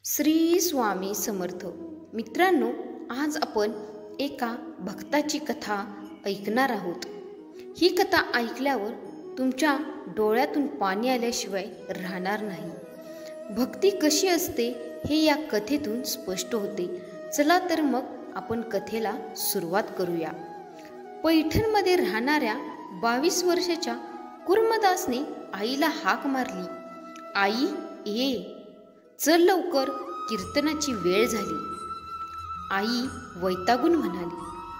श्री स्वामी समर्थ. मित्रांनो, आज आपण एका भक्ताची कथा ऐकणार आहोत. ही कथा ऐकल्यावर तुमच्या डोळ्यातून पाणी आल्याशिवाय राहणार नाही. भक्ती कशी असते हे या कथेतून स्पष्ट होते. चला तर मग आपण कथेला सुरुवात करूया. पैठणमध्ये राहणाऱ्या 22 वर्षाच्या कुर्मदासने आईला हाक मारली. आई ये, चल लवकर, कीर्तनाची वेळ झाली. आई वैतागून म्हणाली,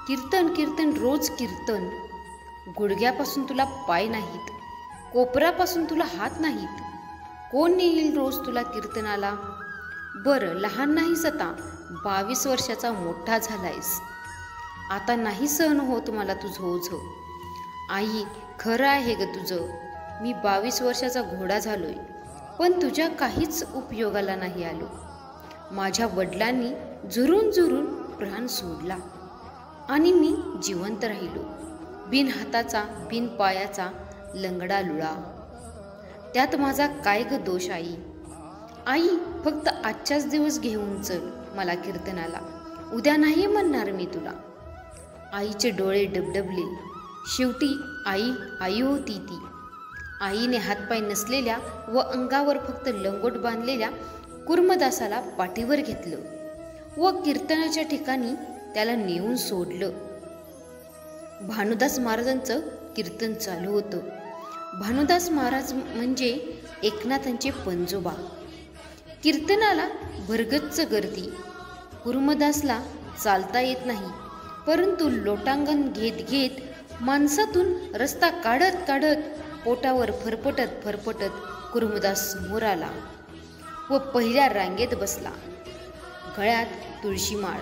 कीर्तन कीर्तन रोज कीर्तन. गुडघ्यापासून तुला पाय नाहीत, कोपरापासून तुला हात नाहीत. कोण येईल रोज तुला कीर्तनाला? बरं, लहान नाहीस आता, 22 वर्षाचा मोठा झालायस. आता नाही सहन होत मला तुझं ओझं. आई, खरं आहे ग तुझं. मी 22 वर्षाचा घोडा झालोय, पण तुझ्या काहीच उपयोगाला नाही आलो. माझ्या वडिलांनी झुरून झुरून प्राण सोडला आणि मी जिवंत राहिलो, बिन हाताचा बिन पायाचा लंगडा लुळा. त्यात माझा काय ग दोष आई? आई, फक्त आजच्याच दिवस घेऊन चल मला कीर्तनाला, उद्या नाही म्हणणार मी तुला. आईचे डोळे डबडबले. शेवटी आई होती ती. आईने हातपाय नसलेल्या व अंगावर फक्त लंगोट बांधलेल्या कुर्मदासाला पाठीवर घेतलं व कीर्तनाच्या ठिकाणी त्याला नेऊन सोडलं. भानुदास महाराजांचं कीर्तन चालू होतं. भानुदास महाराज म्हणजे एकनाथांचे पंजोबा. कीर्तनाला भरगच्च गर्दी. कुर्मदासला चालता येत नाही, परंतु लोटांगण घेत घेत माणसातून रस्ता काढत काढत पोटावर फरफटत कुर्मदास समोर आला व पहिल्या रांगेत बसला. गळ्यात तुळशीमाळ,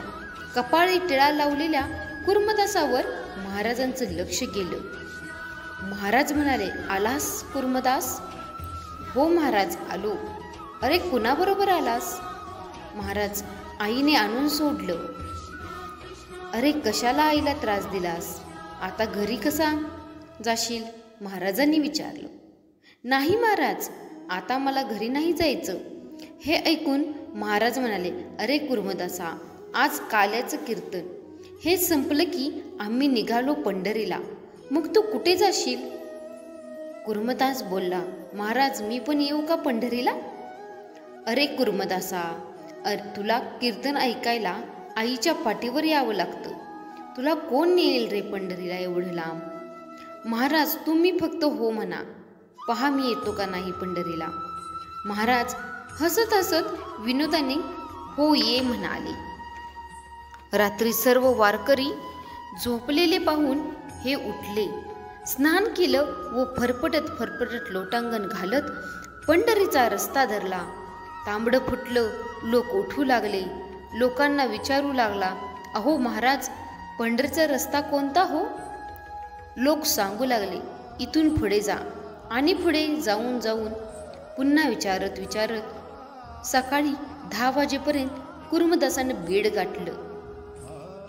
कपाळी टिळा लावलेल्या कुर्मदासावर महाराजांचं लक्ष गेलं. महाराज म्हणाले, आलास कुर्मदास? हो महाराज, आलो. अरे, कुणाबरोबर आलास? महाराज, आईने आणून सोडलं. अरे, कशाला आईला त्रास दिलास? आता घरी कसा जाशील? महाराजांनी विचारलं. नाही महाराज, आता मला घरी नाही जायचं. हे ऐकून महाराज म्हणाले, अरे कुर्मदासा, आज काल्याचं कीर्तन हे संपलं की आम्ही निघालो पंढरीला. मग तू कुठे जाशील? कुर्मदास बोलला, महाराज, मी पण येऊ का पंढरीला? अरे कुर्मदासा, तुला कीर्तन ऐकायला आईच्या पाठीवर यावं लागतं. तुला कोण नेईल रे पंढरीला एवढं लांब? महाराज, तुम्ही फक्त हो म्हणा, पहा मी येतो का नाही पंढरीला. महाराज हसत हसत विनोदाने हो ये म्हणाले. रात्री सर्व वारकरी झोपलेले पाहून हे उठले, स्नान केलं व फरफटत लोटांगण घालत पंढरीचा रस्ता धरला. तांबडं फुटलं, लोक उठू लागले. लोकांना विचारू लागला, अहो महाराज, पंढरीचा रस्ता कोणता हो? लोक सांगू लागले, इथून पुढे जा. आणि पुढे जाऊन जाऊन पुन्हा विचारत सकाळी 10 वाजेपर्यंत कुर्मदासानं बेड गाठलं.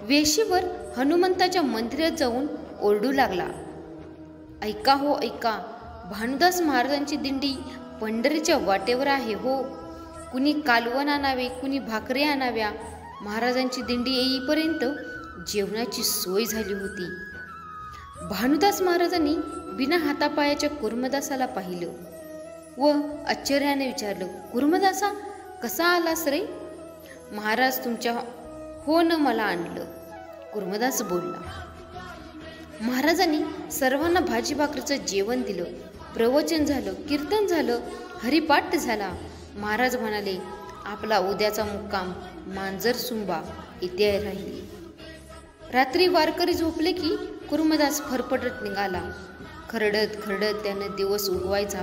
वेशीवर हनुमंताच्या मंदिरात जाऊन ओरडू लागला, ऐका हो ऐका, भानुदास महाराजांची दिंडी पंढरीच्या वाटेवर आहे हो. कुणी कालवण आणावे, कुणी भाकरी आणाव्या. महाराजांची दिंडी येईपर्यंत जेवणाची सोय झाली होती. भानुदास महाराजांनी बिना हातापायाच्या कुर्मदासाला पाहिलं व आश्चर्याने विचारलं, कुर्मदासा, कसा आलास रे? महाराज, तुमच्या हो न मला आणलं, कुर्मदास बोलला. महाराजांनी सर्वांना भाजी भाकरीचं जेवण दिलं. प्रवचन झालं, कीर्तन झालं, हरिपाठ झाला. महाराज म्हणाले, आपला उद्याचा मुक्काम मांजरसुंबा इथे राहील. रात्री वारकरी झोपले की कुर्मदास फरफटत निघाला. खरडत त्यानं दिवस उगवायचा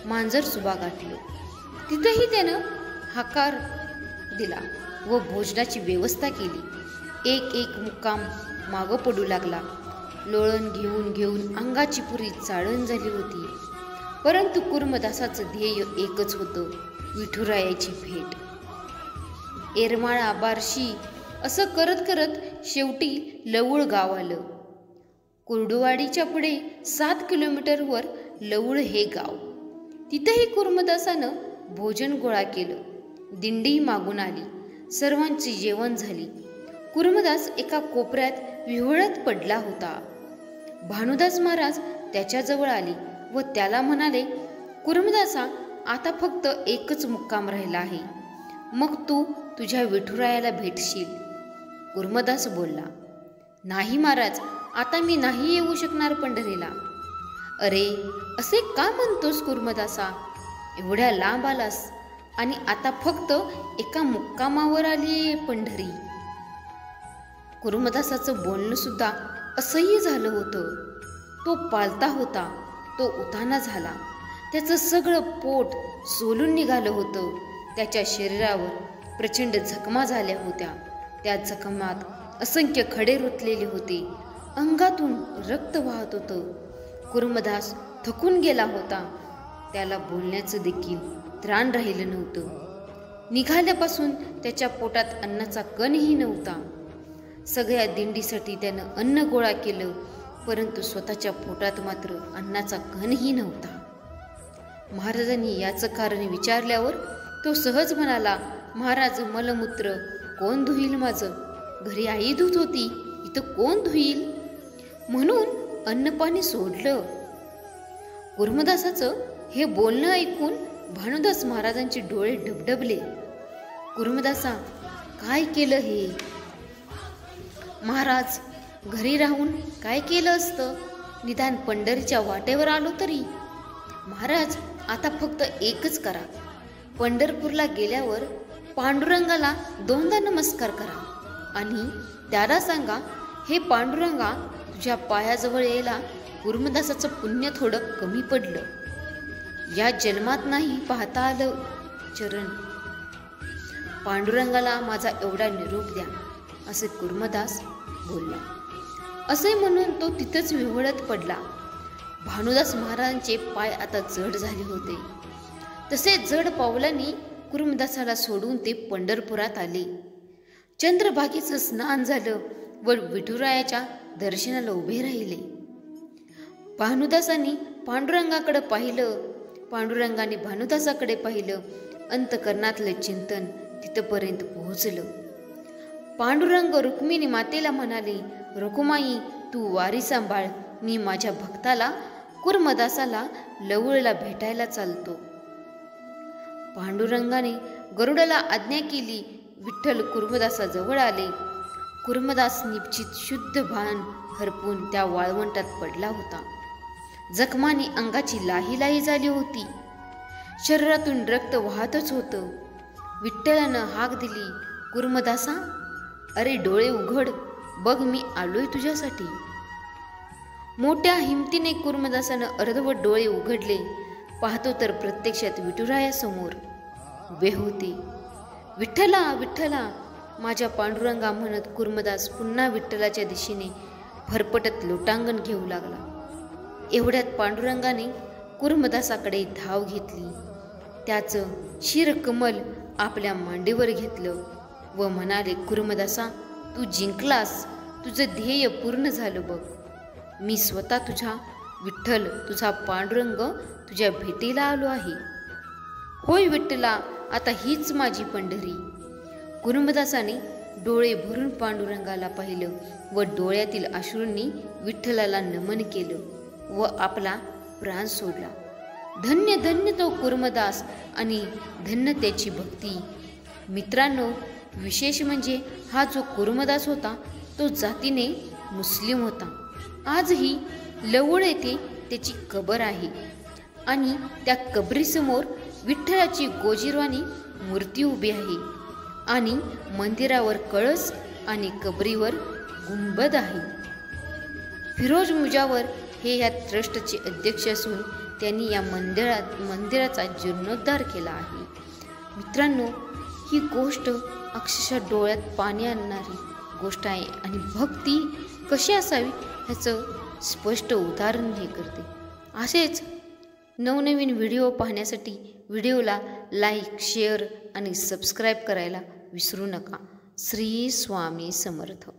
मांजरसुबा गाठलं. तिथेही त्यानं हाकार दिला व भोजनाची व्यवस्था केली. एक मुक्काम मागं पडू लागला. लोळण घेऊन घेऊन अंगाची पुरी चाळण झाली होती. परंतु कुर्मदासाचं ध्येय एकच होतं, विठुरायाची भेट. येरमाळा, बार्शी असं करत करत शेवटी लवळ गाव आलं. कुर्डुवाडीच्या पुढे 7 किलोमीटरवर लवळ हे गाव. तिथेही कुर्मदासानं भोजन गोळा केलं. दिंडी मागून आली. सर्वांची जेवण झाली. कुर्मदास एका कोपऱ्यात विव्हळत पडला होता. भानुदास महाराज त्याच्याजवळ आले व त्याला म्हणाले, कुर्मदासा, आता फक्त एकच मुक्काम राहिला आहे, मग तू तुझ्या विठुरायाला भेटशील. कुर्मदास बोलला, नाही महाराज, आता मी नाही येऊ शकणार पंढरीला. अरे, असे का म्हणतोस कुर्मदासा? एवढ्या लांब आलास आणि आता फक्त एका मुक्कामावर आली पंढरी. कुर्मदासाचं बोलणं सुद्धा असह्य झालं होतं. तो पालता होता, तो उताना झाला. त्याचं सगळं पोट सोलून निघालं होतं. त्याच्या शरीरावर प्रचंड जखमा झाल्या होत्या. त्या जखमात असंख्य खडे रुतलेले होते. अंगातून रक्त वाहत होतं. कुर्मदास थकून गेला होता. त्याला बोलण्याचं देखील त्राण राहिलं नव्हतं. निघाल्यापासून त्याच्या पोटात अन्नाचा कणही नव्हता. सगळ्या दिंडीसाठी त्यानं अन्न गोळा केलं, परंतु स्वतःच्या पोटात मात्र अन्नाचा कणही नव्हता. महाराजांनी याचं कारण विचारल्यावर तो सहज म्हणाला, महाराज, मलमूत्र कोण धुईल माझं? घरी आई धुत होती, इथं कोण धुईल? म्हणून अन्नपाणी सोडलं. कुर्मदासाचं हे बोलणं ऐकून भानुदास महाराजांचे डोळे डबडबले. कुर्मदासा, काय केलं हे? महाराज, घरी राहून काय केलं असतं? निदान पंढरीच्या वाटेवर आलो तरी. महाराज, आता फक्त एकच करा. पंढरपूरला गेल्यावर पांडुरंगाला 2दा नमस्कार करा आणि त्याला सांगा, हे पांडुरंगा, तुझ्या पायाजवळ यायला कुर्मदासाचं पुण्य थोडं कमी पडलं. या जन्मात नाही पाहता आलं चरण. पांडुरंगाला माझा एवढा निरोप द्या, असे कुर्मदास बोलला. असे म्हणून तो तिथंच विव्हळत पडला. भानुदास महाराजांचे पाय आता जड झाले होते. तसे जड पावलांनी कुर्मदासाला सोडून ते पंढरपुरात आले. चंद्रभागेचं स्नान झालं व विठुरायाच्या दर्शनाला उभे राहिले. भानुदासांनी पांडुरंगाकडे पाहिलं. पांडुरंगाने भानुदासाकडे पाहिलं. अंतकरणातलं चिंतन तिथपर्यंत पोहोचलं. पांडुरंग रुक्मिणी मातेला म्हणाले, रुक्माई, तू वारी सांभाळ. मी माझ्या भक्ताला कुर्मदासाला लवळला भेटायला चालतो. पांडुरंगाने गरुडाला आज्ञा केली. विठ्ठल कुर्मदासाजवळ आले. कुर्मदास निश्चित शुद्ध भान हरपून त्या वाळवंटात पडला होता. जखमाने अंगाची लाही झाली होती. शरीरातून रक्त वाहतच होतं. विठ्ठलानं हाक दिली, कुर्मदासा, अरे डोळे उघड, बघ मी आलोय तुझ्यासाठी. मोठ्या हिमतीने कुर्मदासानं अर्धवट डोळे उघडले. पाहतो तर प्रत्यक्षात विठुरायासमोर उभे होते. विठ्ठला, विठ्ठला, माझ्या पांडुरंगा म्हणत कुर्मदास पुन्हा विठ्ठलाच्या दिशेने फरफटत लोटांगण घेऊ लागला. एवढ्यात पांडुरंगाने कुर्मदासाकडे धाव घेतली. त्याचं शिरकमल आपल्या मांडीवर घेतलं व म्हणाले, कुर्मदासा, तू जिंकलास. तुझं ध्येय पूर्ण झालं बघ. मी स्वतः तुझा विठ्ठल, तुझा पांडुरंग तुझ्या भेटीला आलो आहे. होय विठ्ठला, आता हीच माझी पंढरी. कुर्मदासाने डोळे भरून पांडुरंगाला पाहिलं व डोळ्यातील अश्रूंनी विठ्ठलाला नमन केलं व आपला प्राण सोडला. धन्य धन्य तो कुर्मदास आणि धन्य त्याची भक्ती. मित्रांनो, विशेष म्हणजे हा जो कुर्मदास होता तो जातीने मुस्लिम होता. आजही लवळ येथे त्याची कबर आहे आणि त्या कबरीसमोर विठ्ठलाची गोजीरवाणी मूर्ती उभी आहे आणि मंदिरावर कळस आणि कबरीवर गुंबद आहे. फिरोज मुजावर हे या ट्रस्टचे अध्यक्ष असून त्यांनी या मंदिराचा जीर्णोद्धार केला आहे. मित्रांनो, ही गोष्ट अक्षरशः डोळ्यात पाणी आणणारी गोष्ट आहे आणि भक्ती कशी असावी ह्याचं स्पष्ट उदाहरण हे करते. असेच नवनवीन व्हिडिओ पाहण्यासाठी व्हिडिओला लाईक, शेअर आणि सबस्क्राईब करायला विसरू नका. श्री स्वामी समर्थ.